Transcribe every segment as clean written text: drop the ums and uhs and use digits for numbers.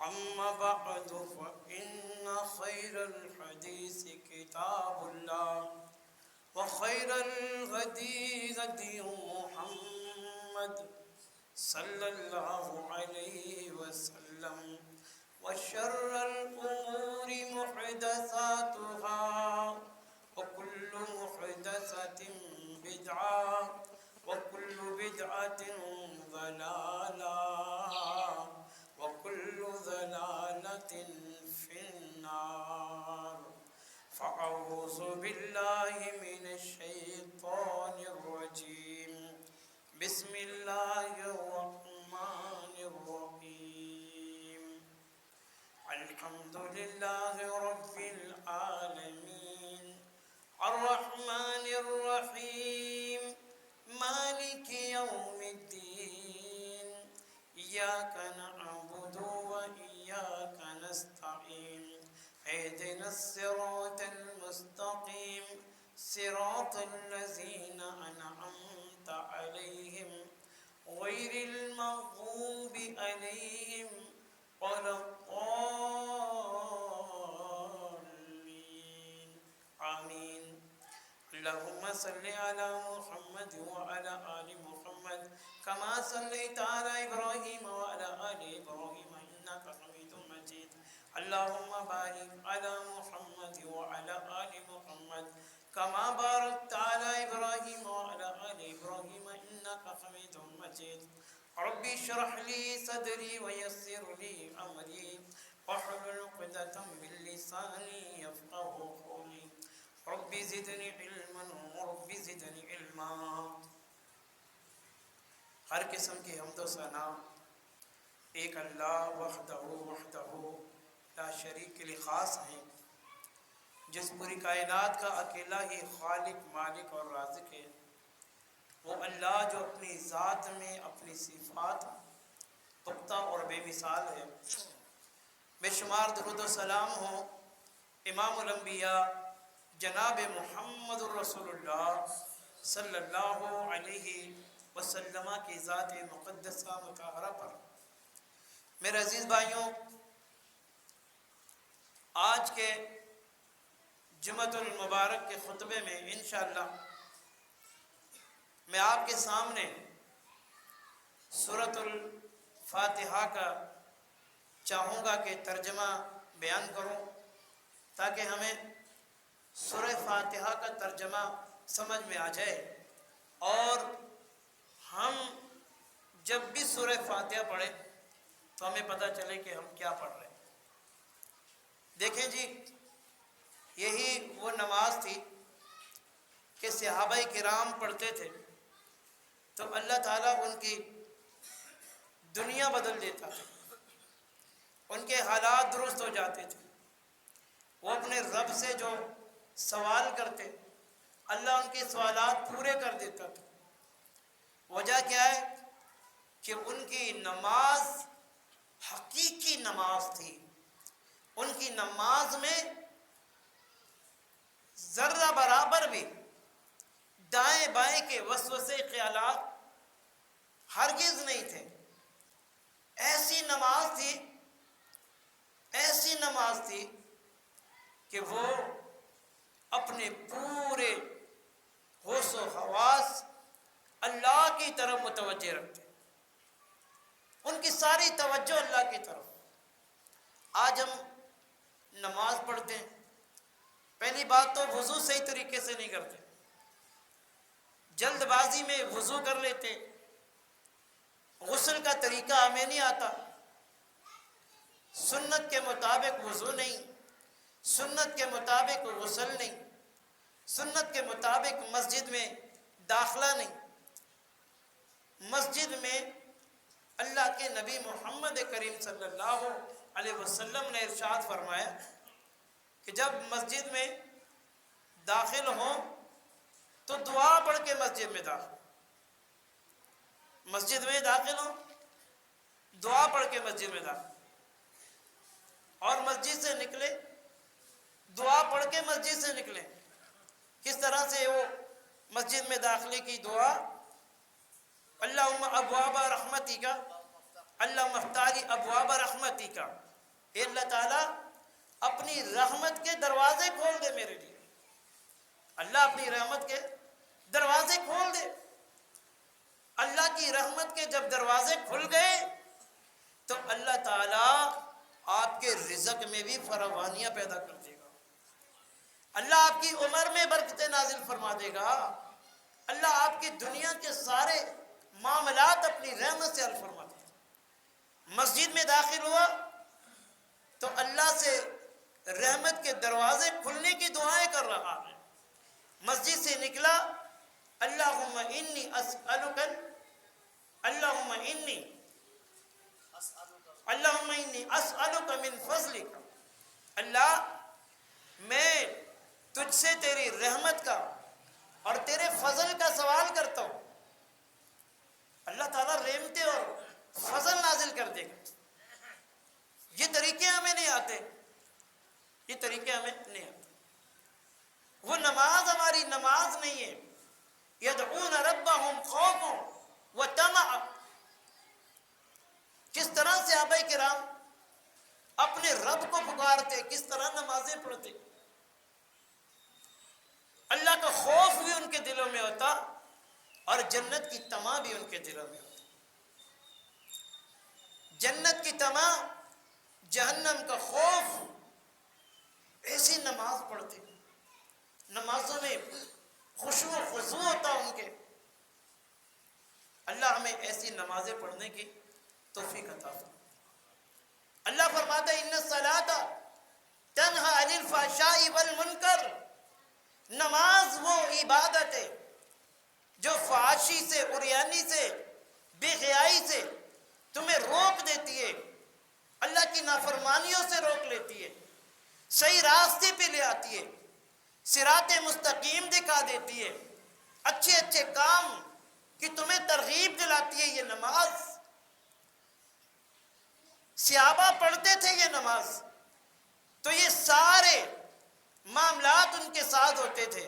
أما بعد فإن خير الحديث كتاب الله وخير الهدي هدي محمد صلى الله عليه وسلم وشر الأمور محدثاتها وكل محدثة بدعة وكل بدعة ضلالة وكل ضلالة في النار. فأعوذ بالله من الشيطان الرجيم. بسم الله الرحمن الرحيم. الحمد لله رب العالمين الرحمن الرحيم مالك يوم الدين. إياك نعبد وإياك نستعين. اهدنا الصراط المستقيم صراط الذين أنعمت عليهم غير المغضوب عليهم ولا الضالين. آمين. اللهم صل على محمد وعلى آل محمد كما صليت على إبراهيم وعلى آل إبراهيم إنك حميد مجيد. اللهم بارك على محمد وعلى آل محمد كما باركت على إبراهيم وعلى آل إبراهيم إنك حميد مجيد. رب اشرح لي صدري ويسر لي أمري واحلل عقدة من لساني يفقهوا قولي. رب زدني علما ورب زدنی علما. ہر قسم کی حمد و ثنا ایک اللہ وحدہ لا شریک کے لیے خاص ہیں، جس پوری کائنات کا اکیلا ہی خالق، مالک اور رازق ہے. وہ اللہ جو اپنی ذات میں اپنی صفات پختہ اور بے مثال ہے. بے شمار درود و سلام ہوں امام الانبیاء جناب محمد الرسول اللہ صلی اللہ علیہ وسلم کی ذات مقدسہ مطہرہ پر. میرے عزیز بھائیوں، آج کے جمعۃ المبارک کے خطبے میں انشاءاللہ میں آپ کے سامنے سورۃ الفاتحہ کا چاہوں گا کہ ترجمہ بیان کروں، تاکہ ہمیں سورہ فاتحہ کا ترجمہ سمجھ میں آ جائے اور ہم جب بھی سورہ فاتحہ پڑھیں تو ہمیں پتہ چلے کہ ہم کیا پڑھ رہے ہیں. دیکھیں جی، یہی وہ نماز تھی کہ صحابہ کرام پڑھتے تھے تو اللہ تعالیٰ ان کی دنیا بدل دیتا تھا، ان کے حالات درست ہو جاتے تھے. وہ اپنے رب سے جو سوال کرتے اللہ ان کے سوالات پورے کر دیتا تھا. وجہ کیا ہے کہ ان کی نماز حقیقی نماز تھی. ان کی نماز میں ذرہ برابر بھی دائیں بائیں کے وسوسے خیالات ہرگز نہیں تھے. ایسی نماز تھی کہ وہ اپنے پورے ہوش و حواس اللہ کی طرف متوجہ رکھتے. ان کی ساری توجہ اللہ کی طرف. آج ہم نماز پڑھتے ہیں، پہلی بات تو وضو صحیح طریقے سے نہیں کرتے، جلد بازی میں وضو کر لیتے، غسل کا طریقہ ہمیں نہیں آتا، سنت کے مطابق وضو نہیں، سنت کے مطابق غسل نہیں، سنت کے مطابق مسجد میں داخلہ نہیں. مسجد میں اللہ کے نبی محمد کریم صلی اللہ علیہ وسلم نے ارشاد فرمایا کہ جب مسجد میں داخل ہوں تو دعا پڑھ کے مسجد میں داخل ہوں، دعا پڑھ کے مسجد میں داخل، اور مسجد سے نکلے دعا پڑھ کے مسجد سے نکلے. کس طرح سے وہ مسجد میں داخلے کی دعا، اللہم ابواب رحمتی کا، اللہم افتح لی ابواب رحمتی کا، اے اللہ تعالیٰ اپنی رحمت کے دروازے کھول دے میرے لیے، اللہ اپنی رحمت کے دروازے کھول دے۔ اللہ کی رحمت کے جب دروازے کھل گئے تو اللہ تعالیٰ آپ کے رزق میں بھی فراوانیاں پیدا کر دے گا، اللہ آپ کی عمر میں برکتیں نازل فرما دے گا، اللہ آپ کی دنیا کے سارے معاملات اپنی رحمت سے حل فرما دے گا۔ مسجد میں داخل ہوا تو اللہ سے رحمت کے دروازے کھلنے کی دعائیں کر رہا ہے، مسجد سے نکلا، اللہم انی اسألک من فضلک، اللہ میں تجھ سے تیری رحمت کا اور تیرے فضل کا سوال کرتا ہوں۔ اللہ تعالیٰ رحمتیں اور فضل نازل کر دے گا۔ یہ طریقے ہمیں نہیں آتے، یہ طریقے ہمیں نہیں آتے۔ وہ نماز ہماری نماز نہیں ہے، یدعون ربهم خوفا وطمعا۔ کس طرح صحابہ کرام اپنے رب کو پکارتے، کس طرح نمازیں پڑھتے، اللہ کا خوف بھی ان کے دلوں میں ہوتا اور جنت کی طمع بھی ان کے دلوں میں ہوتی، جنت کی طمع، جہنم کا خوف۔ ایسی نماز پڑھتے، نمازوں میں خشوع و خضوع ہوتا ان کے۔ اللہ ہمیں ایسی نمازیں پڑھنے کی توفیق عطا فرمائے۔ اللہ فرماتا ہے ان الصلاۃ تنہی عن الفحشاء والمنکر، نماز وہ عبادت ہے جو فحاشی سے، عریانی سے، بے حیائی سے تمہیں روک دیتی ہے، اللہ کی نافرمانیوں سے روک لیتی ہے، صحیح راستے پہ لے آتی ہے، صراط مستقیم دکھا دیتی ہے، اچھے اچھے کام کی تمہیں ترغیب دلاتی ہے یہ نماز۔ صحابہ پڑھتے تھے یہ نماز تو یہ سارے معاملات ان کے ساتھ ہوتے تھے،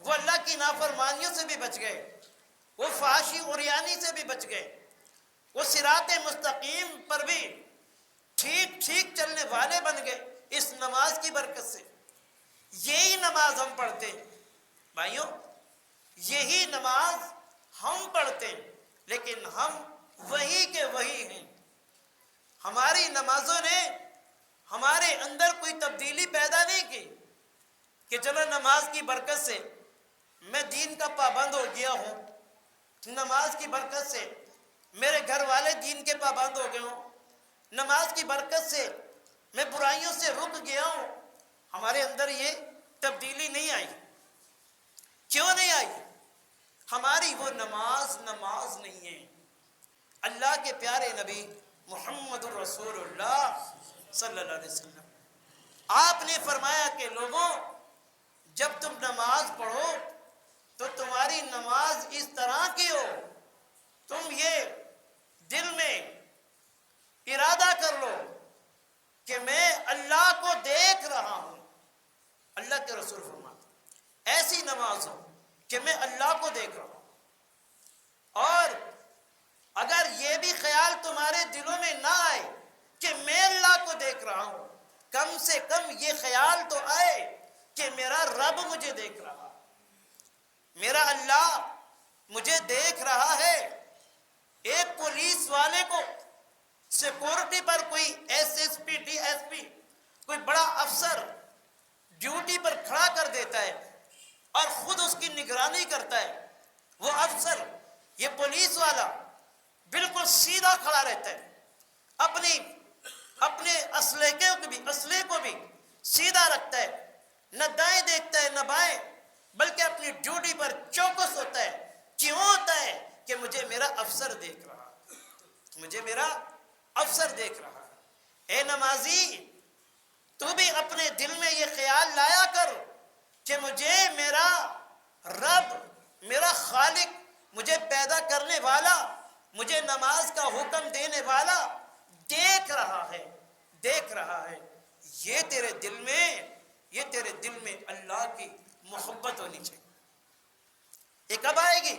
وہ اللہ کی نافرمانیوں سے بھی بچ گئے، وہ فحاشی عریانی سے بھی بچ گئے، وہ صراط مستقیم پر بھی ٹھیک ٹھیک چلنے والے بن گئے اس نماز کی برکت سے۔ یہی نماز ہم پڑھتے ہیں بھائیوں، یہی نماز ہم پڑھتے ہیں، لیکن ہم وہی کے وہی ہیں۔ ہماری نمازوں نے ہمارے اندر کوئی تبدیلی پیدا نہیں کی کہ چلو نماز کی برکت سے میں دین کا پابند ہو گیا ہوں، نماز کی برکت سے میرے گھر والے دین کے پابند ہو گئے ہوں، نماز کی برکت سے میں برائیوں سے رک گیا ہوں۔ ہمارے اندر یہ تبدیلی نہیں آئی۔ کیوں نہیں آئی؟ ہماری وہ نماز نہیں ہے۔ اللہ کے پیارے نبی محمد الرسول اللہ صلی اللہ علیہ وسلم آپ نے فرمایا کہ لوگوں جب تم نماز پڑھو تو تمہاری نماز اس طرح کی ہو، تم یہ دل میں ارادہ کر لو کہ میں اللہ کو دیکھ رہا ہوں۔ اللہ کے رسول فرماتے ایسی نماز ہو کہ میں اللہ کو دیکھ رہا ہوں، اور اگر یہ بھی خیال تمہارے دلوں میں نہ آئے کہ میں اللہ کو دیکھ رہا ہوں، کم سے کم یہ خیال تو آئے کہ میرا رب مجھے دیکھ رہا، میرا اللہ مجھے دیکھ رہا ہے۔ ایک پولیس والے کو سیکورٹی پر کوئی S S P, D S P, کوئی بڑا افسر ڈیوٹی پر کھڑا کر دیتا ہے اور خود اس کی نگرانی کرتا ہے، وہ افسر، یہ پولیس والا بالکل سیدھا کھڑا رہتا ہے، اپنے اسلحے کو بھی سیدھا رکھتا ہے، نہ دائیں دیکھتا ہے نہ بائیں، بلکہ اپنی ڈیوٹی پر چوکس ہوتا ہے۔ کیوں ہوتا ہے؟ کہ مجھے میرا افسر دیکھ رہا، مجھے میرا افسر دیکھ رہا۔ اے نمازی، تو بھی اپنے دل میں یہ خیال لایا کر کہ مجھے میرا رب، میرا خالق، مجھے پیدا کرنے والا، مجھے نماز کا حکم دینے والا دیکھ رہا ہے، دیکھ رہا ہے۔ یہ تیرے دل میں اللہ کی محبت ہونی چاہیے۔ یہ کب آئے گی؟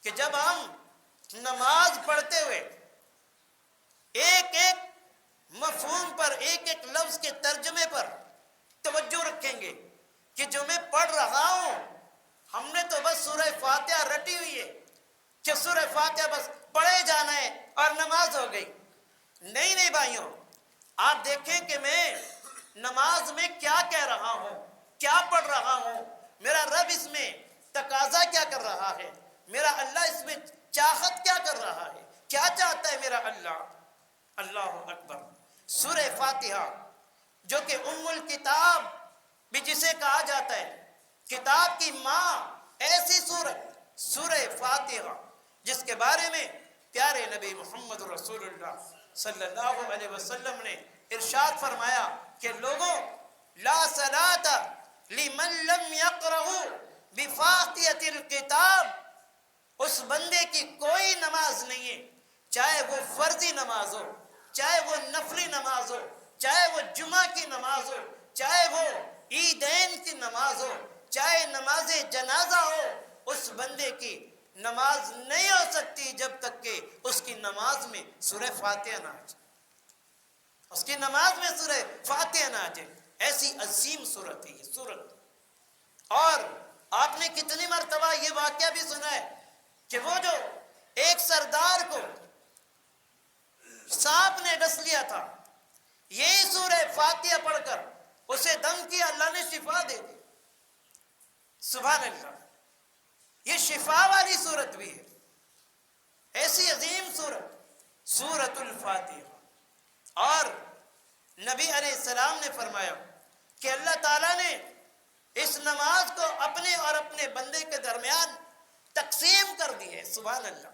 کہ جب ہم نماز پڑھتے ہوئے ایک ایک جو میں پڑھ رہا ہوں ہم نے تو بس سورہ فاتحہ رٹی ہوئی ہے کہ سورہ فاتحہ بس پڑھے جانا ہے اور نماز ہو گئی. نہیں بھائیوں، آپ دیکھیں کہ میں نماز میں کیا کہہ رہا ہوں، کیا پڑھ رہا ہوں، میرا رب اس میں تقاضا کیا کر رہا ہے، میرا اللہ اس میں چاہت کیا کر رہا ہے، کیا چاہتا ہے میرا اللہ. اللہ اکبر. سورہ فاتحہ جو کہ ام الکتاب بھی جسے کہا جاتا ہے، کتاب کی ماں، ایسی سورت سورہ فاتحہ جس کے بارے میں پیارے نبی محمد رسول اللہ صلی اللہ علیہ وسلم نے ارشاد فرمایا کہ لوگوں، لا صلاۃ لمن لم یقرأ بفاتحۃ الکتاب، اس بندے کی کوئی نماز نہیں ہے، چاہے وہ فرضی نماز ہو، چاہے وہ نفلی نماز ہو، چاہے وہ جمعہ کی نماز ہو، چاہے وہ عیدین کی نماز ہو، چاہے نماز جنازہ ہو، اس بندے کی نماز نہیں ہو سکتی جب تک کہ اس کی نماز میں سورہ فاتحہ نہ آ جائے، اس کی نماز میں سورہ فاتحہ نہ آ جائے. ایسی عظیم سورت ہے یہ سورت. اور آپ نے کتنی مرتبہ یہ واقعہ بھی سنا ہے کہ وہ جو ایک سردار کو سانپ نے ڈس لیا تھا، یہی سورہ فاتحہ پڑھ کر اسے دم کیا، اللہ نے شفا دے دی. سبحان اللہ. یہ شفا والی سورت بھی ہے، ایسی عظیم سورت سورۃ الفاتحہ. اور نبی علیہ السلام نے فرمایا کہ اللہ تعالیٰ نے اس نماز کو اپنے اور اپنے بندے کے درمیان تقسیم کر دی ہے. سبحان اللہ،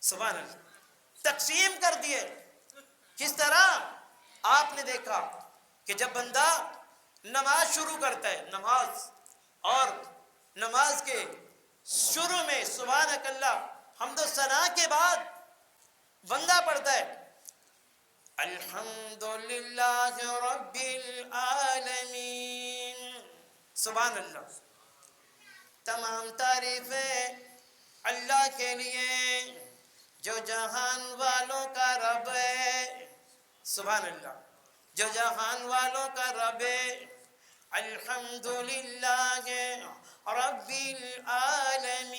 سبحان اللہ. تقسیم کر دی ہے. کس طرح؟ آپ نے دیکھا کہ جب بندہ نماز شروع کرتا ہے، نماز، اور نماز کے شروع میں سبحانک اللہ حمد و ثنا کے بعد بندہ پڑھتا ہے الحمدللہ رب العالمین. سبحان اللہ. تمام تعریفیں اللہ کے لیے جو جہان والوں کا رب ہے. سبحان اللہ. جو جہان والوں کا رب ہے. الحمدللہ رب العالمین.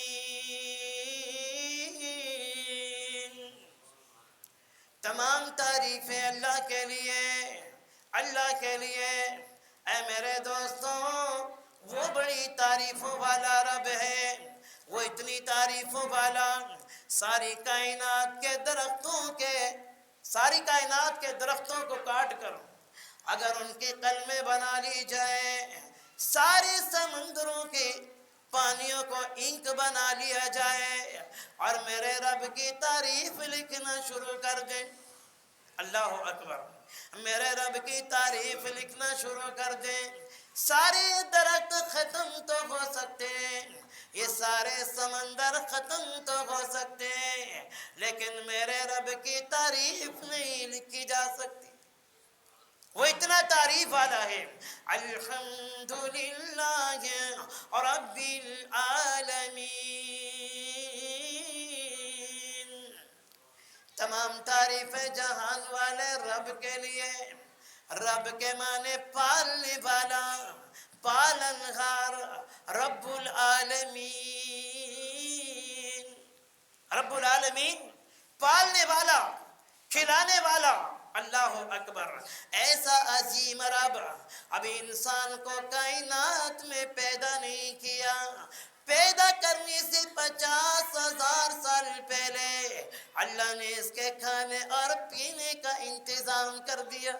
تمام تعریفیں اللہ کے لیے، اللہ کے لیے. اے میرے دوستوں، وہ بڑی تعریفوں والا رب ہے، وہ اتنی تعریفوں والا ساری کائنات کے درختوں کو کاٹ کر اگر ان کی قلمیں بنا لی جائے، سارے سمندروں کے پانیوں کو اینک بنا لیا جائے اور میرے رب کی تعریف لکھنا شروع کر دیں. اللہ اکبر. میرے رب کی تعریف لکھنا شروع کر دیں. سارے درخت ختم تو ہو سکتے ہیں، یہ سارے سمندر ختم تو ہو سکتے ہیں، لیکن میرے رب کی تعریف نہیں لکھی جا سکتی. وہ اتنا تعریف والا ہے. الحمدللہ رب العالمین. تمام تعریفیں جہان والے رب کے لیے. رب کے معنی پالنے والا، پالنہار، رب العالمین. رب العالمین، پالنے والا، کھلانے والا. اللہ اکبر. ایسا عظیم رب ابھی انسان کو کائنات میں پیدا نہیں کیا. پیدا کرنے سے 50,000 سال پہلے اللہ نے اس کے کھانے اور پینے کا انتظام کر دیا.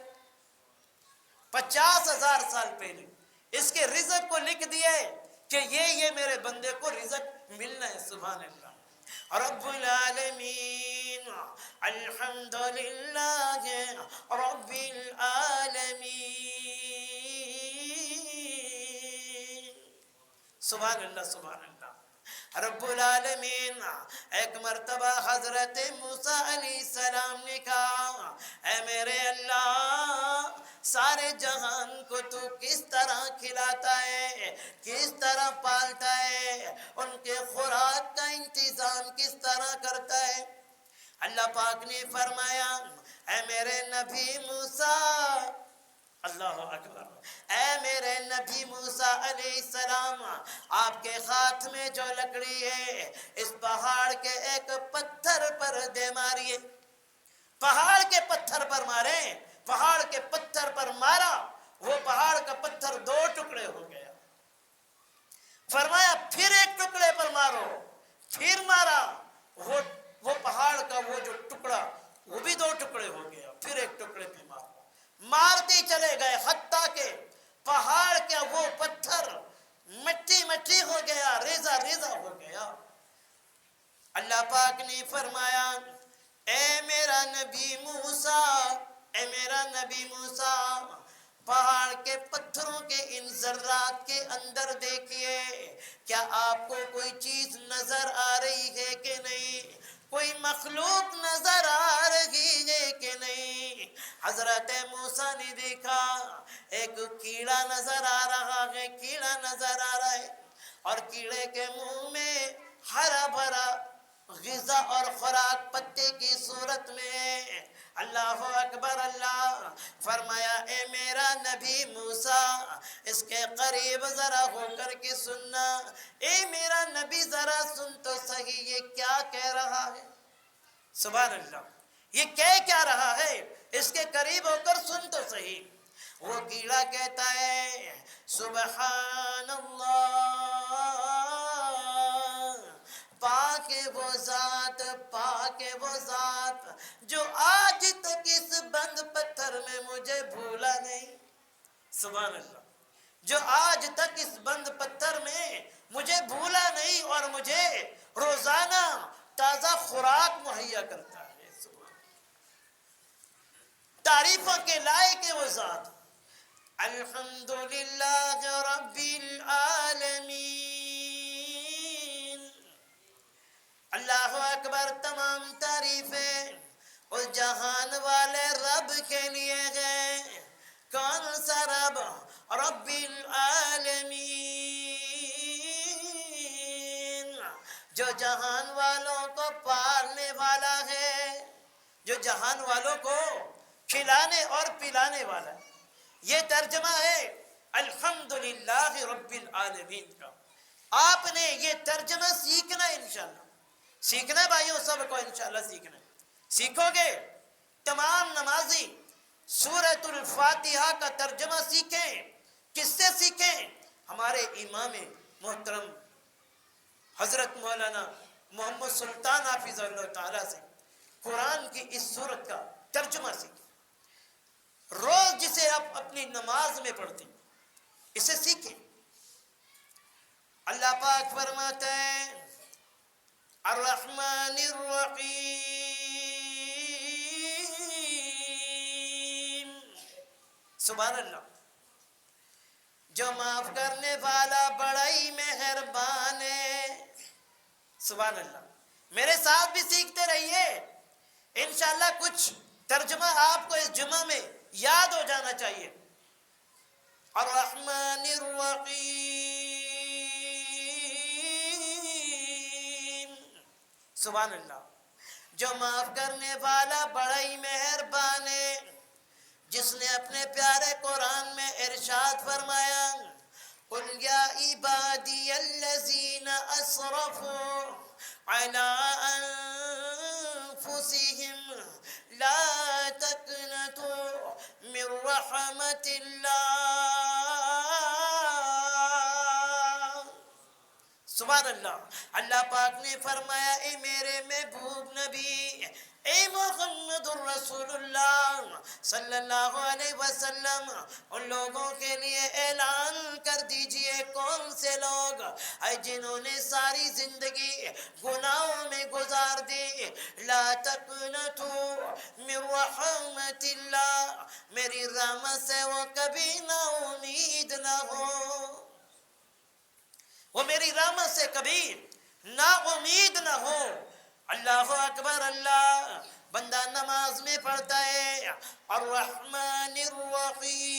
50,000 سال پہلے اس کے رزق کو لکھ دیا ہے کہ یہ میرے بندے کو رزق ملنا ہے. سبحان اللہ. رب العالمین. الحمدللہ رب العالمین. سبحان اللہ، سبحان اللہ. رب العالمین. ایک مرتبہ حضرت موسیٰ علیہ السلام نے کہا، اے میرے اللہ، سارے جہان کو تو کس طرح کھلاتا ہے، کس طرح پالتا ہے، ان کے خوراک کا انتظام کس طرح کرتا ہے؟ اللہ پاک نے فرمایا، اے میرے نبی موسیٰ، اللہ اکبر۔ اے میرے نبی موسیٰ علیہ السلام، آپ کے ہاتھ میں جو لکڑی ہے اس پہاڑ کے ایک پتھر پر دے ماریے۔ پہاڑ کے پتھر پر مارے، پہاڑ کے پتھر پر مارا، وہ پہاڑ کا پتھر 2 ٹکڑے ہو گیا۔ فرمایا پھر ایک ٹکڑے پر مارو، پھر مارا، وہ پہاڑ کا وہ جو ٹکڑا وہ بھی 2 ٹکڑے ہو گیا۔ پھر ایک ٹکڑے پہ مارو، مارتے چلے گئے حتیٰ کہ پہاڑ کا وہ پتھر مٹی مٹی ہو گیا، ریزہ ریزہ ہو گیا۔ اللہ پاک نے فرمایا اے میرا نبی موسیٰ، اے میرا نبی موسیٰ، پہاڑ کے پتھروں کے ان ذرات کے اندر دیکھیے، کیا آپ کو کوئی چیز نظر آ رہی ہے کہ نہیں؟ کوئی مخلوق نظر آ رہی ہے کہ نہیں؟ حضرت موسیٰ نے دیکھا ایک کیڑا نظر آ رہا ہے، کیڑا نظر آ رہا ہے، اور کیڑے کے منہ میں ہرا بھرا غذا اور خوراک پتے کی صورت میں۔ اللہ اکبر اللہ۔ فرمایا اے میرا نبی موسیٰ، اس کے قریب ذرا ہو کر کے سننا، اے میرا نبی ذرا سن تو صحیح یہ کیا کہہ رہا ہے۔ سبحان اللہ، یہ کیا رہا ہے، اس کے قریب ہو کر سن تو صحیح۔ وہ کیڑا کہتا ہے سبحان اللہ، پاک وہ ذات، پاک وہ ذات جو آج تک اس بند پتھر میں مجھے بھولا نہیں۔ سبحان اللہ، جو آج تک اس بند پتھر میں مجھے بھولا نہیں اور مجھے روزانہ تازہ خوراک مہیا کرتا ہے۔ سبحان اللہ، تعریفوں کے لائق ہے وہ ذات۔ الحمدللہ رب العالمین۔ اللہ اکبر، تمام تعریفیں اس جہان والے رب کے لیے ہیں۔ کون سا رب؟ رب العالمین، جو جہان والوں کو پالنے والا ہے، جو جہان والوں کو کھلانے اور پلانے والا ہے۔ یہ ترجمہ ہے الحمدللہ رب العالمین کا۔ آپ نے یہ ترجمہ سیکھنا ہے انشاءاللہ، سیکھنا ہے بھائیوں، سب کو انشاءاللہ سیکھنا ہے۔ سیکھو گے، تمام نمازی سورۃ الفاتحہ کا ترجمہ سیکھیں۔ کس سے سیکھیں؟ ہمارے امام محترم حضرت مولانا محمد سلطان حافظ اللہ تعالیٰ سے قرآن کی اس سورت کا ترجمہ سیکھیں۔ روز جسے آپ اپنی نماز میں پڑھتے ہیں، اسے سیکھیں۔ اللہ پاک فرماتے ہیں الرحمن الرحیم، سبحان اللہ، جو معاف کرنے والا بڑا ہی مہربان ہے۔ سبحان اللہ، میرے ساتھ بھی سیکھتے رہیے، انشاءاللہ کچھ ترجمہ آپ کو اس جمعہ میں یاد ہو جانا چاہیے۔ الرحمن الرحیم، سبحان اللہ، جو معاف کرنے والا بڑا ہی مہربان ہے، جس نے اپنے پیارے قرآن میں ارشاد فرمایا قُلْ يَا عِبَادِيَ الَّذِينَ أَسْرَفُوا عَلَىٰ أَنفُسِهِمْ لَا تَقْنَطُوا مِنْ رَحْمَةِ اللَّهِ۔ سبحان اللہ، اللہ پاک نے فرمایا اے میرے محبوب نبی، اے محمد الرسول اللہ صلی اللہ علیہ وسلم، ان لوگوں کے لیے اعلان کر دیجئے، کون سے لوگ اے جنہوں نے ساری زندگی گناہوں میں گزار دی، لا تقنطوا من رحمت اللہ، میری رحمت سے وہ کبھی نا امید نہ ہو، وہ میری رحمت سے کبھی نا امید نہ ہو۔ اللہ اکبر اللہ، بندہ نماز میں پڑھتا ہے الرحمن الرحیم،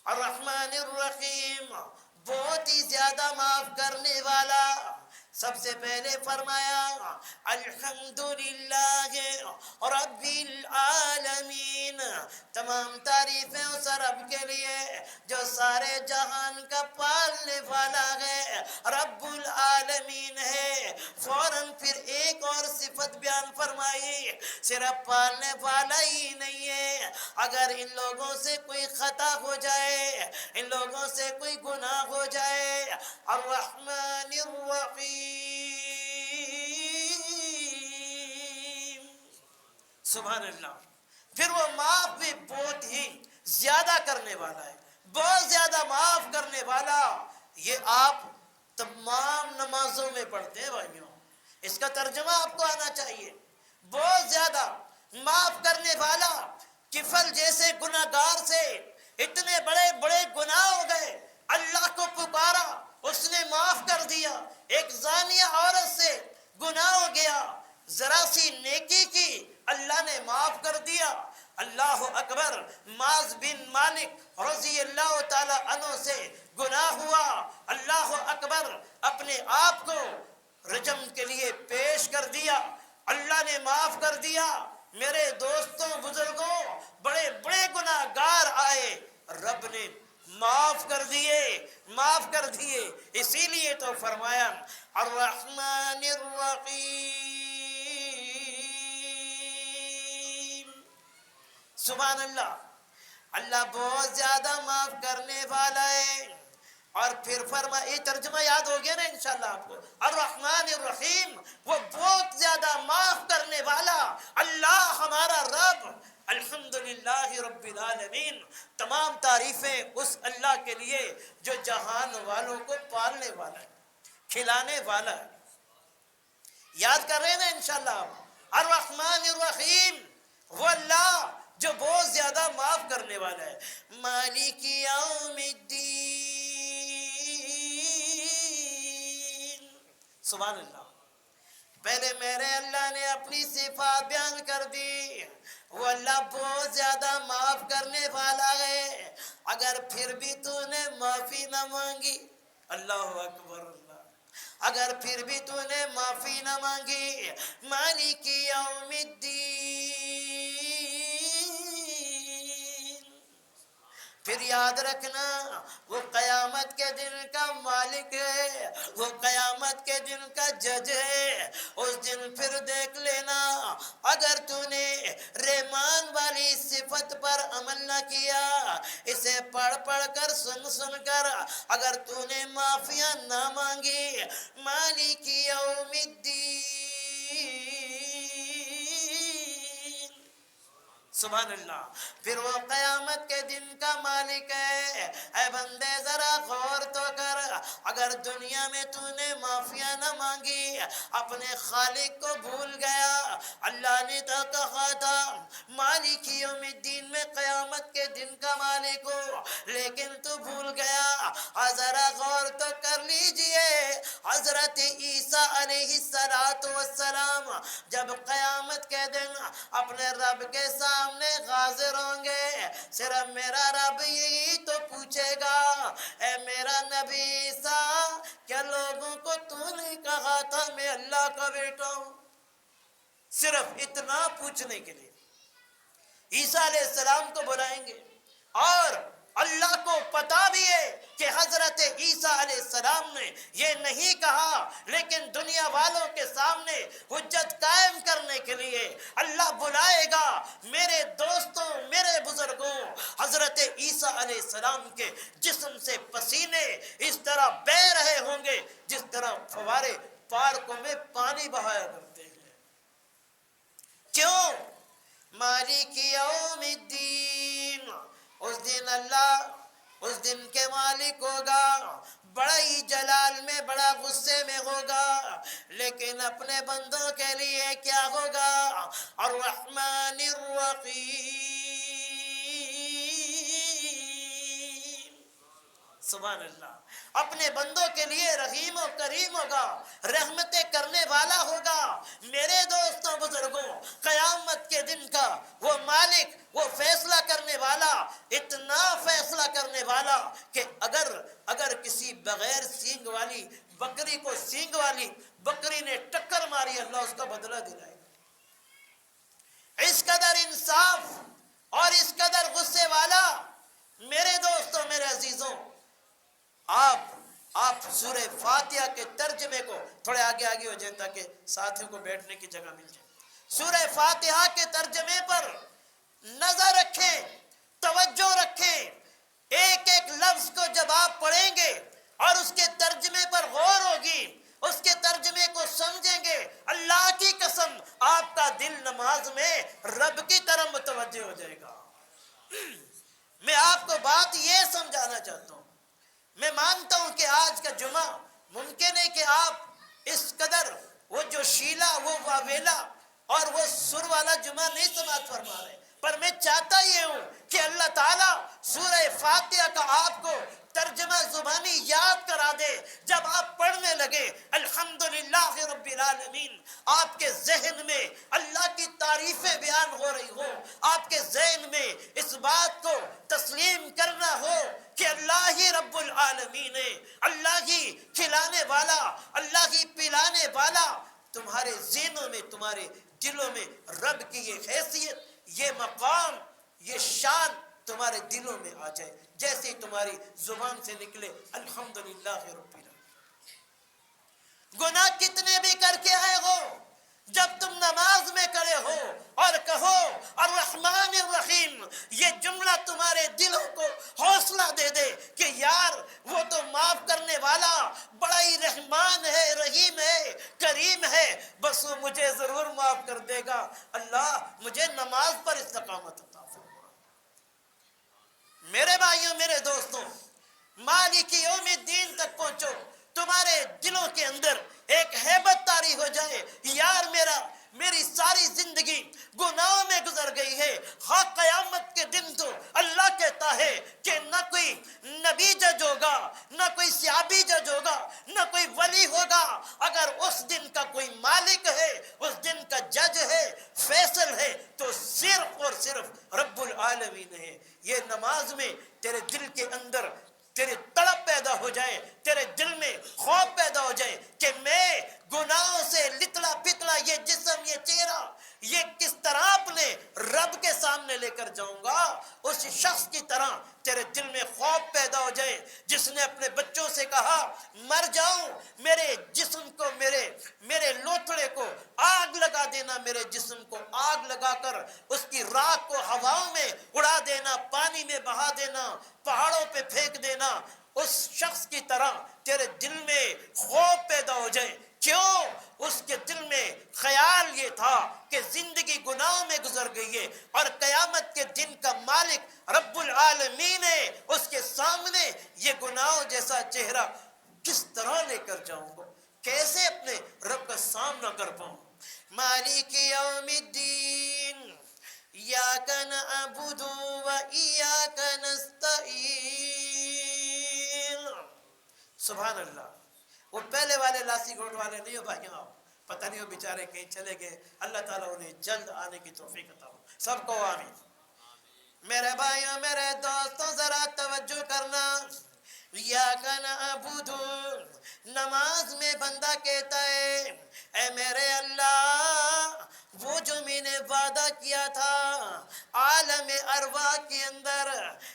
الرحمن الرحیم، بہت ہی زیادہ معاف کرنے والا، سب سے پہلے فرمایا الحمدللہ رب العالمین، تمام تعریفیں اس رب کے لیے جو سارے جہان کا پالنے والا ہے، رب العالمین ہے۔ فوراً پھر ایک اور صفت بیان فرمائی، صرف پالنے والا ہی نہیں ہے، اگر ان لوگوں سے کوئی خطا ہو جائے، ان لوگوں سے کوئی گناہ ہو جائے، الرحمن الرحیم، سبحان اللہ، پھر وہ معاف بھی بہت ہی زیادہ کرنے والا ہے، بہت زیادہ معاف کرنے والا۔ یہ آپ تمام نمازوں میں پڑھتے ہیں بھائیوں، اس کا ترجمہ آپ کو آنا چاہیے، بہت زیادہ معاف کرنے والا۔ کفل جیسے گناہ گار سے اتنے بڑے بڑے گناہ ہو گئے، اللہ کو پکارا، اس نے معاف کر دیا۔ ایک زانیہ عورت سے گناہ ہو گیا، ذرا سی نیکی کی، اللہ نے معاف کر دیا۔ اللہ اکبر، معاذ بن مالک رضی اللہ تعالی عنہ سے گناہ ہوا، اللہ اکبر، اپنے آپ کو رجم کے لیے پیش کر دیا، اللہ نے معاف کر دیا۔ میرے دوستوں، بزرگوں، بڑے بڑے گناہ گار آئے، رب نے معاف کر دیے، معاف کر دیے۔ اسی لیے تو فرمایا الرحمن الرحیم، سبحان اللہ، اللہ بہت زیادہ معاف کرنے والا ہے۔ اور پھر فرمایا، یہ ترجمہ یاد ہو گیا نا انشاءاللہ آپ کو، الرحمن الرحیم، وہ بہت زیادہ معاف کرنے والا اللہ ہمارا رب۔ الحمدللہ رب العالمین، تمام تعریفیں اس اللہ کے لیے جو جہان والوں کو پالنے والا ہے، کھلانے والا ہے۔ یاد کر رہے ہیں نا انشاءاللہ آپ، الرحمن الرحیم، وہ اللہ جو بہت زیادہ معاف کرنے والا ہے۔ مالک یوم الدین، سبحان اللہ، پہلے میرے اللہ نے اپنی صفات بیان کر دی، وہ اللہ بہت زیادہ معاف کرنے والا ہے۔ اگر پھر بھی تو نے معافی نہ مانگی، اللہ اکبر اللہ، اگر پھر بھی تو نے معافی نہ مانگی، مالک یوم الدین، پھر یاد رکھنا وہ قیامت کے دن کا مالک ہے، وہ قیامت کے دن کا جج ہے۔ اس دن پھر دیکھ لینا، اگر تو نے رحمان والی صفت پر عمل نہ کیا، اسے پڑھ پڑھ کر، سن کر، اگر تو نے معافیاں نہ مانگی، مالک یوم الدین، سبحان اللہ، پھر وہ قیامت کے دن کا مالک ہے۔ اے بندے ذرا غور تو کر، اگر دنیا میں تو نے معافیاں نہ مانگی، اپنے خالق کو بھول گیا، اللہ نے تو کہا تھا مالک یوم الدین میں قیامت کے دن کا مالک ہو، لیکن تو بھول گیا۔ ذرا غور تو کر لیجئے، حضرت عیسیٰ علیہ السلام جب قیامت کے دن اپنے رب کے سامنے حاضر ہوں گے، صرف میرا رب یہی تو پوچھے گا، اے میرا نبی عیسیٰ، کیا لوگوں کو تو نے کہا تھا میں اللہ کا بیٹا ہوں؟ صرف اتنا پوچھنے کے لیے عیسیٰ علیہ السلام کو بلائیں گے، اور اللہ کو پتا بھی ہے کہ حضرت عیسیٰ علیہ السلام نے یہ نہیں کہا، لیکن دنیا والوں کے سامنے حجت قائم کرنے کے لیے اللہ بلائے گا۔ میرے دوستوں، میرے بزرگوں، حضرت عیسیٰ علیہ السلام کے جسم سے پسینے اس طرح بہہ رہے ہوں گے جس طرح فوارے پارکوں میں پانی بہایا کرتے ہیں۔ کیوں؟ مالک یوم الدین، اس دن اللہ اس دن کے مالک ہوگا، بڑا ہی جلال میں، بڑا غصے میں ہوگا، لیکن اپنے بندوں کے لیے کیا ہوگا؟ الرحمن الرحیم، سبحان اللہ، اپنے بندوں کے لیے رحیم و کریم ہوگا، رحمتیں کرنے والا ہوگا۔ میرے دوستوں، بزرگوں، قیامت کے دن کا وہ مالک، وہ فیصلہ کرنے والا، اتنا فیصلہ کرنے والا کہ اگر کسی بغیر سینگ والی بکری کو سینگ والی بکری نے ٹکر ماری، اللہ اس کا بدلہ دلائے گا۔ اس قدر انصاف اور اس قدر غصے والا میرے دوستوں، میرے عزیزوں، آپ سورہ فاتحہ کے ترجمے کو تھوڑے آگے ہو جائیں تاکہ ساتھیوں کو بیٹھنے کی جگہ مل جائے۔ سورہ فاتحہ کے ترجمے پر نظر رکھیں، توجہ رکھیں، ایک ایک لفظ کو جب آپ پڑھیں گے اور اس کے ترجمے پر غور ہوگی، اس کے ترجمے کو سمجھیں گے، اللہ کی قسم آپ کا دل نماز میں رب کی طرف متوجہ ہو جائے گا۔ میں آپ کو بات یہ سمجھانا چاہتا ہوں، میں مانتا ہوں کہ آج کا جمعہ ممکن ہے کہ آپ اس قدر وہ جو شیلا، وہ واویلا اور وہ سر والا جمعہ نہیں سماعت فرما رہے، پر میں چاہتا یہ ہوں کہ اللہ تعالیٰ سورہ فاتحہ کا آپ کو ترجمہ زبانی یاد کرا دے۔ جب آپ پڑھنے لگے الحمدللہ رب العالمین، آپ کے ذہن میں اللہ کی تعریفیں بیان ہو رہی ہو، آپ کے ذہن میں اس بات کو تسلیم کرنا ہو کہ اللہ ہی رب العالمین ہے، اللہ ہی کھلانے والا، اللہ ہی پلانے والا، تمہارے ذہنوں میں، تمہارے دلوں میں رب کی یہ حیثیت، یہ مقام، یہ شان تمہارے دلوں میں آ جائے، جیسے ہی تمہاری زبان سے نکلے الحمدللہ رب العالمین۔ گناہ کتنے بھی کر کے آئے ہو، جب تم نماز میں کھڑے ہو اور کہو الرحمن الرحیم، یہ جملہ تمہارے دلوں کو حوصلہ دے دے کہ یار وہ تو معاف کرنے والا بڑا ہی رحمان ہے، رحیم ہے، کریم ہے، بس وہ مجھے ضرور معاف کر دے گا، اللہ مجھے نماز پر استقامت عطا فرما۔ میرے بھائیوں، میرے دوستوں، مالک یوم الدین تک پہنچو، تمہارے دلوں کے اندر ایک ہیبت طاری ہو جائے، یار میری ساری زندگی گناہوں میں گزر گئی ہے، ہاں قیامت کے دن تو اللہ کہتا ہے کہ نہ کوئی نبی جج ہوگا، نہ کوئی صحابی جج ہوگا، نہ کوئی ولی ہوگا، اگر اس دن کا کوئی مالک ہے، اس دن کا جج ہے، فیصل ہے، تو صرف اور صرف رب العالمین ہے۔ یہ نماز میں تیرے دل کے اندر تیری تڑپ پیدا ہو جائے، تیرے دل میں خوف پیدا ہو جائے کہ میں گناہوں سے لتڑا پتڑا یہ جسم، یہ چہرہ، یہ کس طرح اپنے رب کے سامنے لے کر جاؤں گا۔ اس شخص کی طرح تیرے دل میں خوف پیدا ہو جائے جس نے اپنے بچوں سے کہا مر جاؤں، میرے جسم کو، میرے لوتھڑے کو آگ لگا دینا، میرے جسم کو آگ لگا کر اس کی راکھ کو ہواؤں میں اڑا دینا، پانی میں بہا دینا، پہاڑوں پہ پھینک دینا۔ اس شخص کی طرح تیرے دل میں خوف پیدا ہو جائے، کیوں؟ اس کے دل میں خیال یہ تھا کہ زندگی گناہوں میں گزر گئی ہے اور قیامت کے دن کا مالک رب العالمین ہے، اس کے سامنے یہ گناہوں جیسا چہرہ کس طرح لے کر جاؤں گا، کیسے اپنے رب کا سامنا کر پاؤں۔ مالک یوم الدین ایاک نعبد و ایاک نستعین۔ سبحان اللہ۔ وہ پہلے والے لاسی گوٹ والے نہیں ہو بھائیوں، آپ پتہ نہیں ہو بیچارے کہیں چلے گئے، اللہ تعالیٰ انہیں جلد آنے کی توفیق عطا ہو، سب کو آمین۔ میرے بھائیوں، میرے دوستوں، ذرا توجہ کرنا، ایاک نعبد، نماز میں بندہ کہتا ہے اے میرے اللہ، وہ جو میں نے وعدہ کیا تھا عالم ارواح کے اندر،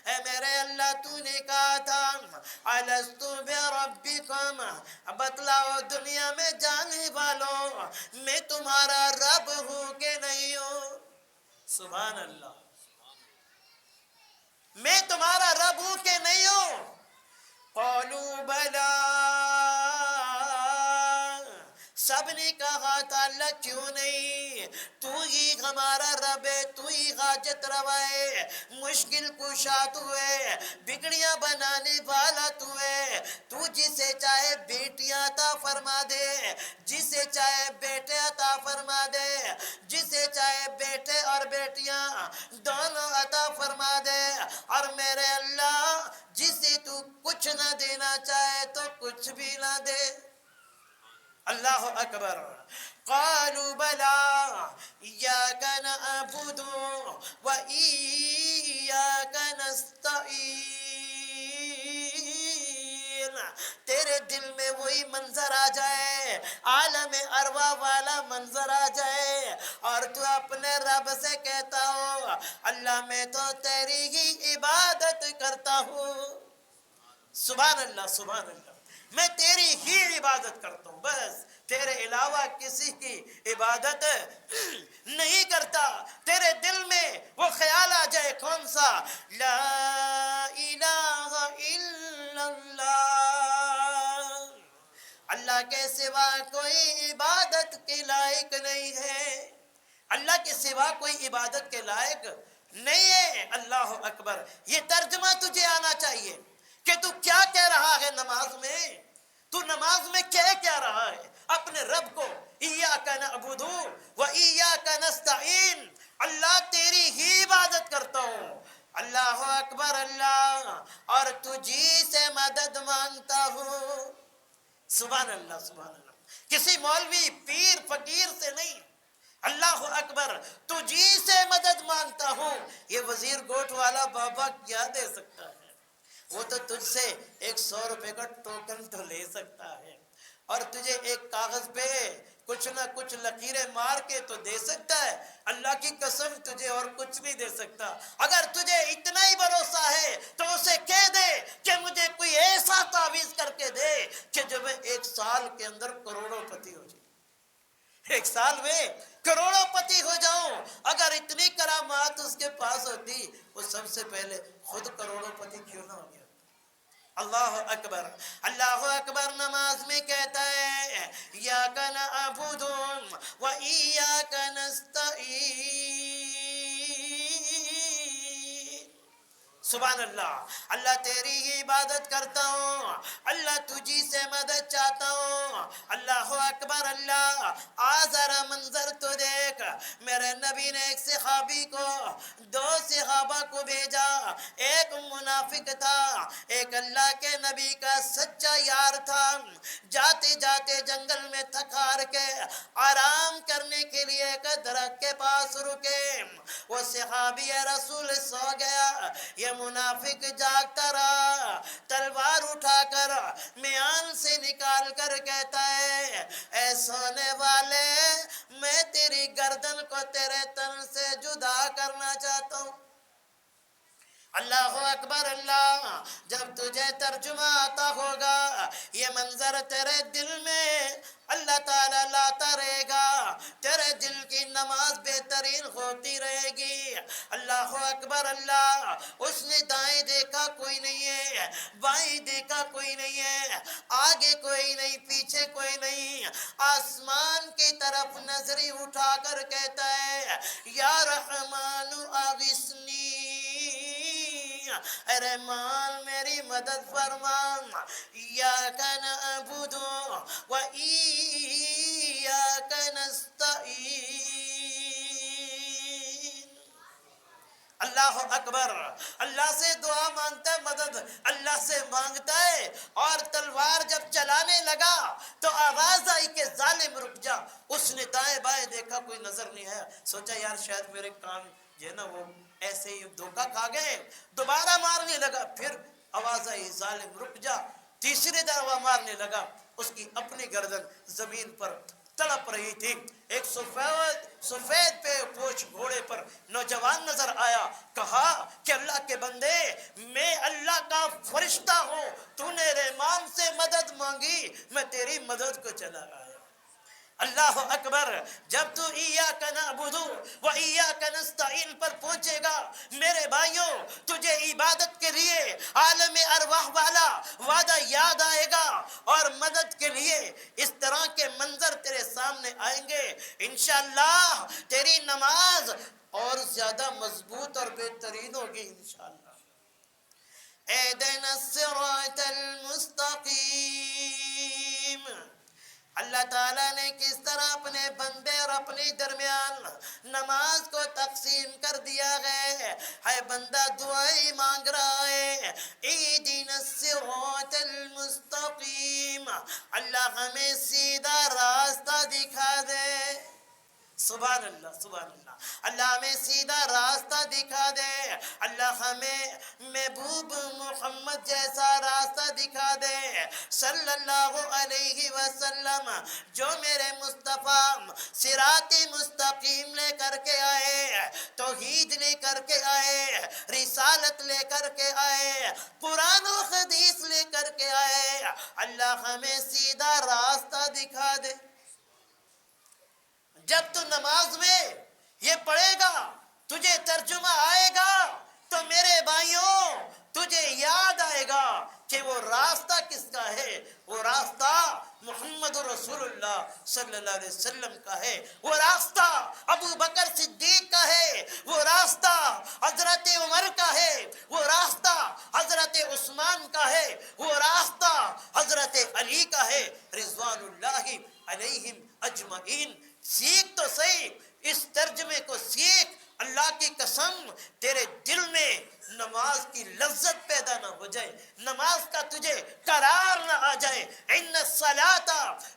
اے میرے اللہ تو نے کہا تھا الست بربکم، بتلاؤ دنیا میں جانے والوں میں تمہارا رب ہوں کہ نہیں ہوں۔ سبحان اللہ، میں تمہارا رب ہوں کہ نہیں ہوں؟ قالوا بلا، سب نے کہا تھا اللہ کیوں نہیں، تو ہی ہمارا رب ہے، تو ہی حاجت روا ہے، مشکل کشا تو ہے، بگڑیاں بنانے والا تو ہے، تو جسے چاہے بیٹیاں عطا فرما دے، جسے چاہے بیٹے عطا فرما دے، جسے چاہے بیٹے اور بیٹیاں دونوں عطا فرما دے، اور میرے اللہ جسے تو کچھ نہ دینا چاہے تو کچھ بھی نہ دے۔ اللہ اکبر۔ قالوا بلا ایاک نعبد و ایاک نستعین۔ تیرے دل دل میں وہی منظر آ جائے، عالم ارواح والا منظر آ جائے، اور تو اپنے رب سے کہتا ہو اللہ میں تو تیری ہی عبادت کرتا ہوں، سبحان اللہ سبحان اللہ، میں تیری ہی عبادت کرتا ہوں، بس تیرے علاوہ کسی کی عبادت نہیں کرتا۔ تیرے دل میں وہ خیال آ جائے، کون سا؟ لا الہ الا اللہ، اللہ کے سوا کوئی عبادت کے لائق نہیں ہے، اللہ کے سوا کوئی عبادت کے لائق نہیں ہے۔ اللہ اکبر، یہ ترجمہ تجھے آنا چاہیے کہ تو کیا کہہ رہا ہے نماز میں، تو نماز میں کیا رہا ہے اپنے رب کو، ایاک نعبد و ایاک نستعین، اللہ تیری ہی عبادت کرتا ہوں، اللہ اکبر اللہ، اور تجھی سے مدد مانگتا ہوں، سبحان اللہ سبحان اللہ، کسی مولوی پیر فقیر سے نہیں، اللہ اکبر، تجھی سے مدد مانگتا ہوں۔ یہ وزیر گوٹ والا بابا کیا دے سکتا ہے؟ وہ تو تجھ سے 100 روپے کا ٹوکن تو لے سکتا ہے، اور تجھے ایک کاغذ پہ کچھ نہ کچھ لکیریں مار کے تو دے سکتا ہے، اللہ کی قسم تجھے اور کچھ نہیں دے سکتا۔ اگر تجھے اتنا ہی بھروسہ ہے تو اسے کہہ دے کہ مجھے کوئی ایسا تعویذ کر کے دے کہ جب میں 1 سال کے اندر کروڑوں پتی ہو جائے، 1 سال میں کروڑوں پتی ہو جاؤں۔ اگر اتنی کرامات اس کے پاس ہوتی، وہ سب سے پہلے خود کروڑوں پتی کیوں نہ ہو گیا؟ اللہ اکبر اللہ اکبر، نماز میں کہتا ہے ایاک نعبد و ایاک نستعین، سبحان اللہ، اللہ تیری ہی عبادت کرتا ہوں، اللہ تجھی سے مدد چاہتا ہوں، اللہ اکبر اللہ۔ ذرا منظر تو دیکھ، میرے نبی نے ایک صحابی کو، 2 صحابہ کو بھیجا، ایک منافق تھا، ایک اللہ کے نبی کا سچا یار تھا، جاتے جاتے جنگل میں تھک ہار کے آرام کرنے کے لیے ایک درخت کے پاس رکے، وہ صحابی رسول سو گیا، یہ منافق جاگتا رہا، تلوار اٹھا کر میان سے نکال کر کہتا ہے اے سونے والے، میں تیری گردن کو تیرے تن سے جدا کرنا چاہتا ہوں۔ اللہ اکبر اللہ، جب تجھے ترجمہ آتا ہوگا یہ منظر تیرے دل میں اللہ تعالیٰ لاتا رہے گا، تیرے دل کی نماز بہترین ہوتی رہے گی۔ اللہ اکبر اللہ، اس نے دائیں دیکھا کوئی نہیں ہے، بائیں دیکھا کوئی نہیں ہے، آگے کوئی نہیں پیچھے کوئی نہیں، آسمان کی طرف نظری اٹھا کر کہتا ہے یا رحمان اغثنی، اے رحمان میری مدد فرما، ایاک نعبد و ایاک نستعین۔ اللہ اکبر، اللہ سے دعا مانگتا ہے، مدد اللہ سے مانگتا ہے، اور تلوار جب چلانے لگا تو آواز آئی کہ ظالم رک جا۔ اس نے دائیں بائیں دیکھا، کوئی نظر نہیں آیا، سوچا یار شاید میرے کان جو ہے نا وہ ایسے ہی دھوکہ کھا گئے، دوبارہ مارنے لگا، پھر آواز آئی ظالم رک جا، تیسری دفعہ مارنے لگا، اس کی اپنی گردن زمین پر تڑپ رہی تھی۔ ایک سفید پہ پوچھ گھوڑے پر نوجوان نظر آیا، کہا کہ اللہ کے بندے، میں اللہ کا فرشتہ ہوں، تو نے رحمان سے مدد مانگی، میں تیری مدد کو چلا آیا۔ اللہ اکبر، جب تو ایاک نعبد و ایاک نستعین پر پہنچے گا میرے بھائیوں، تجھے عبادت کے لیے عالم ارواح والا وعدہ یاد آئے گا، اور مدد کے لیے اس طرح کے منظر تیرے سامنے آئیں گے، انشاءاللہ تیری نماز اور زیادہ مضبوط اور بہترین ہوگی انشاءاللہ۔ اہدنا الصراط المستقیم، اللہ تعالیٰ نے کس طرح اپنے بندے اور اپنے درمیان نماز کو تقسیم کر دیا ہے، بندہ دعائیں مانگ رہا ہے، اہدنا الصراط المستقیم، اللہ ہمیں سیدھا راستہ دکھا دے۔ سبحان اللہ سبحان اللہ. اللہ ہمیں سیدھا راستہ دکھا دے. اللہ ہمیں محبوب محمد جیسا راستہ دکھا دے صلی اللہ علیہ وسلم. جو میرے مصطفیٰ صراط مستقیم لے کر کے آئے, توحید لے کر کے آئے, رسالت لے کر کے آئے, قرآن و حدیث لے کر کے آئے. اللہ ہمیں سیدھا راستہ دکھا دے. جب تو نماز میں یہ پڑھے گا, تجھے ترجمہ آئے گا, تو میرے بھائیوں تجھے یاد آئے گا کہ وہ راستہ کس کا ہے. وہ راستہ محمد رسول اللہ صلی اللہ علیہ وسلم کا ہے. وہ راستہ ابو بکر صدیق کا ہے. وہ راستہ حضرت عمر کا ہے. وہ راستہ حضرت عثمان کا ہے. وہ راستہ حضرت علی کا ہے رضوان اللہ علیہم اجمعین. سیکھ تو صحیح, اس ترجمے کو سیکھ. اللہ کی قسم تیرے دل میں نماز کی لذت پیدا نہ ہو جائے, نماز کا تجھے قرار نہ آ جائے. ان الصلاۃ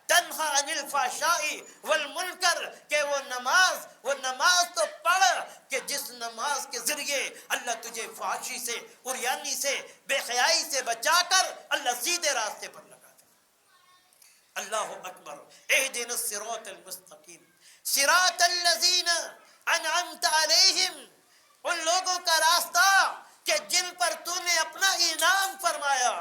تنہی عن الفحشاء والمنکر, کہ وہ نماز تو پڑھ کہ جس نماز کے ذریعے اللہ تجھے فحاشی سے, عریانی سے, بے حیائی سے بچا کر اللہ سیدھے راستے پر لگا دے. اللہ اکبر. اہدنا الصراط المستقیم صراط الذین انعمت علیہم, ان لوگوں کا راستہ کہ جن پر تو نے اپنا انعام فرمایا.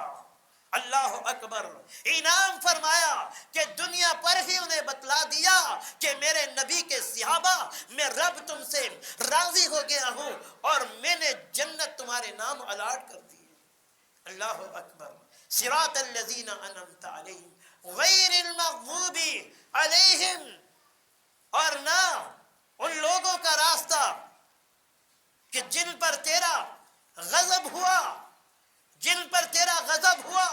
اللہ اکبر. انعام فرمایا کہ دنیا پر ہی انہیں بتلا دیا کہ میرے نبی کے صحابہ, میں رب تم سے راضی ہو گیا ہوں اور میں نے جنت تمہارے نام الاٹ کر دی. اللہ اکبر. صراط الذین انعمت علیہم غیر المغضوب علیہم, اور نہ ان لوگوں کا راستہ کہ جن پر تیرا غضب ہوا, جن پر تیرا غضب ہوا,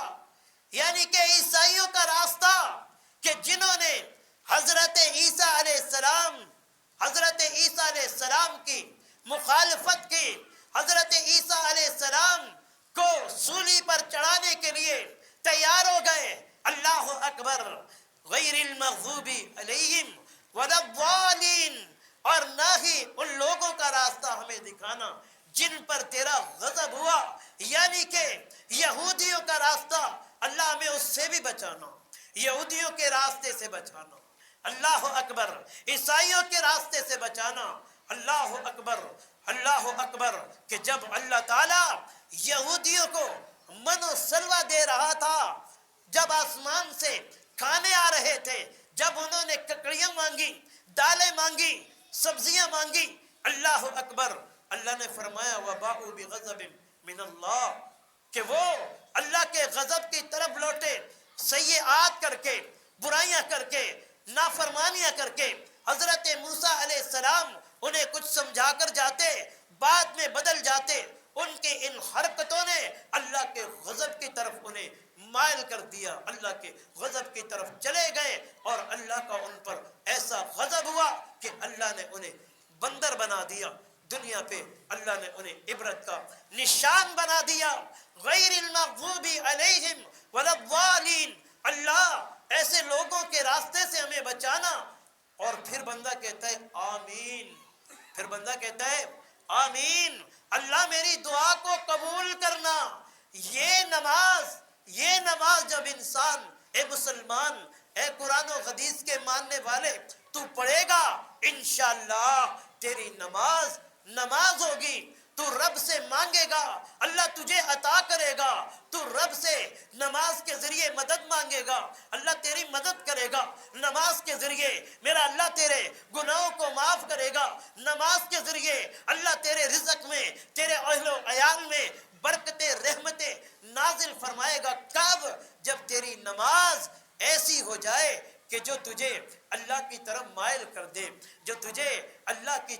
یعنی کہ عیسائیوں کا راستہ کہ جنہوں نے حضرت عیسیٰ علیہ السلام کی مخالفت کی, حضرت عیسیٰ علیہ السلام کو سولی پر چڑھانے کے لیے تیار ہو گئے. اللہ اکبر. غیر المغضوب علیہم ولا الضالین, اور نہ ہی ان لوگوں کا راستہ ہمیں دکھانا جن پر تیرا غضب ہوا, یعنی کہ یہودیوں کا راستہ. اللہ ہمیں اس سے بھی بچانا, یہودیوں کے راستے سے بچانا. اللہ اکبر. عیسائیوں کے راستے سے بچانا. اللہ اکبر. اللہ اکبر. کہ جب اللہ تعالی یہودیوں کو من و سلوہ دے رہا تھا, جب آسمان سے کھانے آ رہے تھے, جب انہوں نے ککڑیاں مانگی, دالیں مانگی, سبزیاں مانگی, اللہ اکبر, اللہ نے فرمایا وَبَاءُوا بِغَضَبٍ مِّنَ اللَّهِ, کہ وہ اللہ کے غضب کی طرف لوٹے, سیئات کر کے, برائیاں کر کے, نافرمانیاں کر کے. حضرت موسیٰ علیہ السلام انہیں کچھ سمجھا کر جاتے, بعد میں بدل جاتے. ان کی ان حرکتوں نے اللہ کے غضب کی طرف انہیں مائل کر دیا, اللہ کے غضب کی طرف چلے گئے, اور اللہ کا ان پر ایسا غضب ہوا کہ اللہ نے انہیں بندر بنا دیا. دنیا پہ اللہ نے انہیں عبرت کا نشان بنا دیا. غیر المغضوب علیہم ولا الضالین. اللہ ایسے لوگوں کے راستے سے ہمیں بچانا. اور پھر بندہ کہتا ہے آمین, پھر بندہ کہتا ہے آمین. اللہ میری دعا کو قبول کرنا. یہ نماز جب انسان, اے مسلمان, اے قرآن و حدیث کے ماننے والے, تو پڑھے گا, انشاءاللہ تیری نماز ہوگی. تو رب سے مانگے گا, اللہ تجھے عطا کرے گا. تو رب سے نماز کے ذریعے مدد مانگے گا, اللہ تیری مدد کرے گا. نماز کے ذریعے میرا اللہ تیرے گناہوں کو معاف کرے گا. نماز کے ذریعے اللہ تیرے رزق میں, تیرے اہل و عیال میں برکتیں, رحمتیں نازل فرمائے گا. کب؟ جب تیری نماز ایسی ہو جائے کہ جو تجھے اللہ کی طرف مائل کر دے, جو تجھے اللہ کی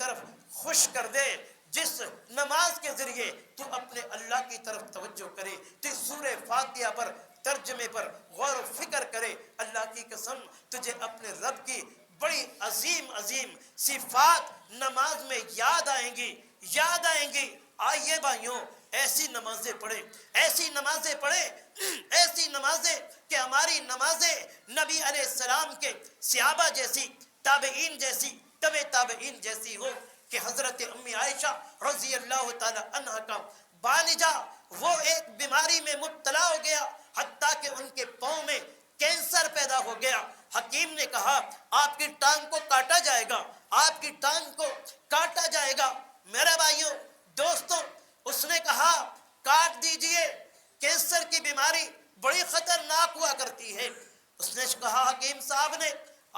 طرف خوش کر دے. جس نماز کے ذریعے تو اپنے اللہ کی طرف توجہ کرے, تو سورہ فاتحہ پر ترجمے پر غور و فکر کرے. اللہ کی قسم تجھے اپنے رب کی بڑی عظیم صفات نماز میں یاد آئیں گی. آئیے بھائیوں, ایسی نمازیں پڑھیں کہ ہماری نمازیں نبی علیہ السلام کے صحابہ جیسی, تابعین جیسی تابعین جیسی ہو کہ حضرت امی عائشہ رضی اللہ تعالی عنہ کا والدہ وہ ایک بیماری میں مبتلا ہو گیا، حتیٰ کہ ان کے پاؤں میں کینسر پیدا ہو گیا۔ حکیم نے کہا آپ کی ٹانگ کو کاٹا جائے گا، آپ کی ٹانگ کو کاٹا جائے گا۔ میرے بھائیوں دوستوں، اس نے کہا کاٹ دیجئے، کینسر کی بیماری بڑی خطرناک ہوا کرتی ہے۔ اس نے کہا حکیم صاحب نے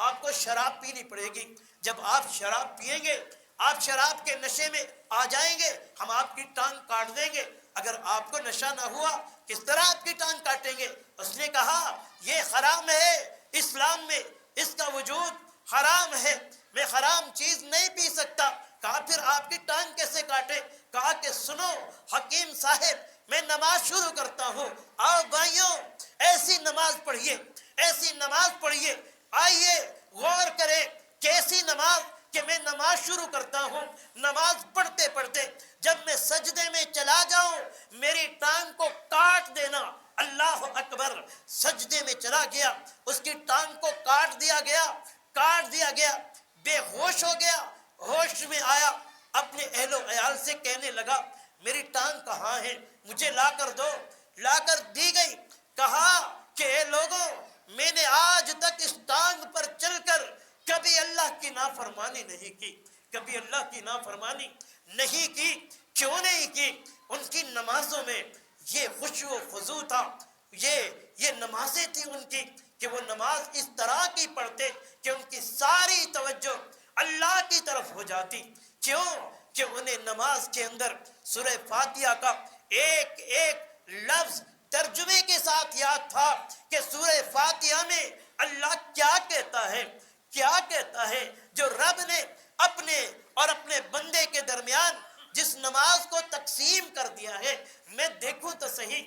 آپ کو شراب پینی پڑے گی، جب آپ شراب پیئیں گے، آپ شراب کے نشے میں آ جائیں گے، ہم آپ کی ٹانگ کاٹ دیں گے۔ اگر آپ کو نشہ نہ ہوا کس طرح آپ کی ٹانگ کاٹیں گے؟ اس نے کہا یہ حرام ہے، اسلام میں اس کا وجود حرام ہے، میں حرام چیز نہیں پی سکتا۔ کہا پھر آپ کی ٹانگ کیسے کاٹے؟ کہا کہ سنو حکیم صاحب، میں نماز شروع کرتا ہوں، آؤ بھائیوں ایسی نماز پڑھیے، ایسی نماز پڑھیے، آئیے غور کریں کیسی نماز کہ میں نماز شروع کرتا ہوں، نماز پڑھتے پڑھتے جب میں سجدے میں چلا جاؤں میری ٹانگ کو کاٹ دینا۔ اللہ اکبر، سجدے میں چلا گیا، اس کی ٹانگ کو کاٹ دیا گیا، بے ہوش ہو گیا، ہوش میں آیا، اپنے اہل و عیال سے کہنے لگا میری ٹانگ کہاں ہے، مجھے لا کر دو، لا کر دی گئی۔ کہا کہ اے لوگوں، میں نے آج تک اس ٹانگ پر چل کر کبھی اللہ کی نافرمانی نہیں کی، کبھی اللہ کی نافرمانی نہیں کی۔ کیوں نہیں کی؟ ان کی نمازوں میں یہ خشوع و خضوع تھا، یہ نمازیں تھی ان کی کہ وہ نماز اس طرح کی پڑھتے کہ ان کی ساری توجہ اللہ کی طرف ہو جاتی۔ کیوں کہ انہیں نماز کے اندر سورہ فاتحہ کا ایک ایک لفظ ترجمے کے ساتھ یاد تھا کہ سورہ فاتحہ میں اللہ کیا کہتا ہے، کیا کہتا ہے۔ جو رب نے اپنے اور اپنے بندے کے درمیان جس نماز کو تقسیم کر دیا ہے، میں دیکھوں تو صحیح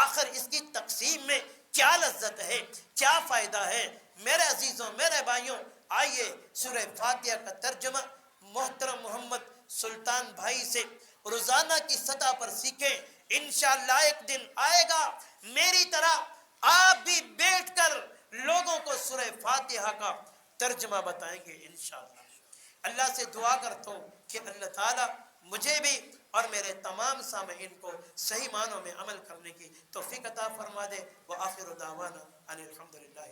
آخر اس کی تقسیم میں کیا لذت ہے، کیا فائدہ ہے۔ میرے عزیزوں، میرے بھائیوں، آئیے سورہ فاتحہ کا ترجمہ محترم محمد سلطان بھائی سے روزانہ کی سطح پر سیکھیں۔ انشاءاللہ ایک دن آئے گا میری طرح آپ بھی بیٹھ کر لوگوں کو سورہ فاتحہ کا ترجمہ بتائیں گے انشاءاللہ۔ اللہ سے دعا کرتا ہوں کہ اللہ تعالیٰ مجھے بھی اور میرے تمام سامعین کو صحیح معنوں میں عمل کرنے کی توفیق عطا فرما دے۔ وآخر دعوانا ان الحمدللہ۔